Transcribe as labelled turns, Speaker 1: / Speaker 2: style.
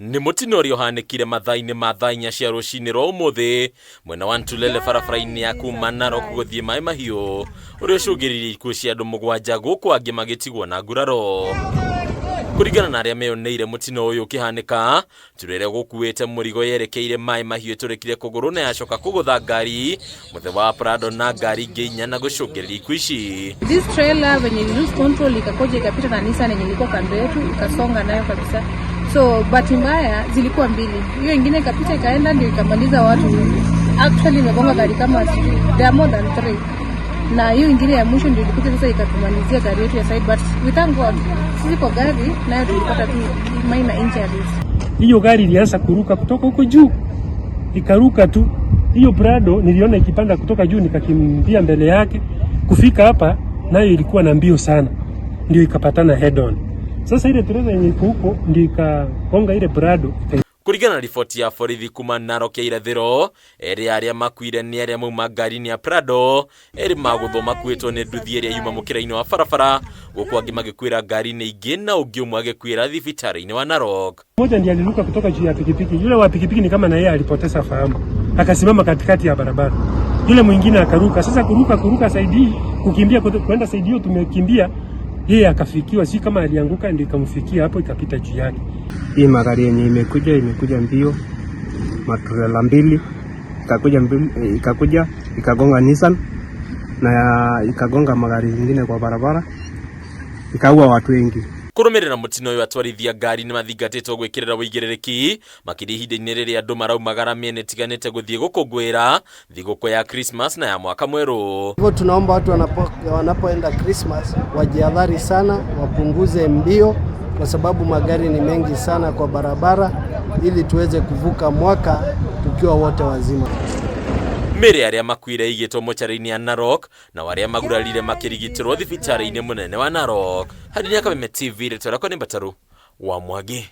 Speaker 1: Ni mutino uri uhanikire mathaini ma thaa 4 cia rucini rwa umuthi mwena wa Ntulele barabara-ini ya kuma Narok guthie Mai Mahiu uri ucungiririe ikuũ cia andu 7 guku angi magitigwo na nguraro. Kurigana na aria meyoneire mutino uyu ukihanika, turere gukuite murigo yerekeire Mai Mahiu turikire kuguru na yacoka kugutha ngari muthemba wa Prado na ngari nginya na gucungiriria ikuũ ici.
Speaker 2: This trailer when you lose control ikakoja ikapita na Nissan yenye ilikuwa kando yetu ikasonga nayo kabisa. So bahati mbaya zilikuwa mbili. Hiyo nyingine ikapita ikaenda ndio ikamaliza watu. Actually imegonga gari kama there are more than 3. Na hiyo nyingine ya mwisho ndio ilikuja sasa ikatumalizia gari yetu ya side, but we thank God sisi kwa gari nayo tulipata tu minor injuries.
Speaker 3: Hiyo gari ilianza kuruka kutoka huko juu. Ikaruka tu. Hiyo Prado niliona ikipanda kutoka juu nikakimbia mbele yake. Kufika hapa nayo ilikuwa na mbio sana. Ndio ikapatana head on. Sasa ile trailer yenye iko huko ndio ikagonga ile Prado.
Speaker 1: Kurigana na riboti ya borithi kuma Narok ya irathiro, eri aria makuire ni aria mauma ngari-ini ya Prado, eri maguthoma makuitwo ni nduthi iria yuma mukira-ini wa barabara, guku angi magikwira ngari-ini ingi na ungi umwe agikwira thibitari-ini wa Narok.
Speaker 3: Mmoja ndiye aliruka kutoka juu ya pikipiki. Yule wa pikipiki ni kama na yeye alipoteza fahamu. Akasimama katikati ya barabara. Yule mwingine akaruka. Sasa kuruka saidi, kukimbia kwenda saidi hiyo tumekimbia. Yeye akafikiwa, si kama alianguka ndio ikamfikia hapo ikapita juu yake.
Speaker 4: Hii magari yenye imekuja mbio, matrela mbili ikagonga Nissan na ikagonga magari zingine kwa barabara, ikaua watu wengi.
Speaker 1: Kurumirira mutino uyu atwarithia ngari ni mathingatitwo gwikirira uigiririki makiri ihinda-ini riria andu maraumagara miena itiganite guthie gukungwira thiguku ya Christmas na ya mwaka mweru.
Speaker 5: Hivyo tunaomba watu wanapoenda Christmas wajihadhari sana, wapunguze mbio kwa sababu magari ni mengi sana kwa barabara, ili tuweze kuvuka mwaka tukiwa wote wazima.
Speaker 1: Mere aria makuire igitwo mochari-ini ya Narok na waria magurarire makirigitirwo thibitari-ini munene wa Narok. Hadi Nyakabeme TV, Retora Kone Bataru wa Mwagi.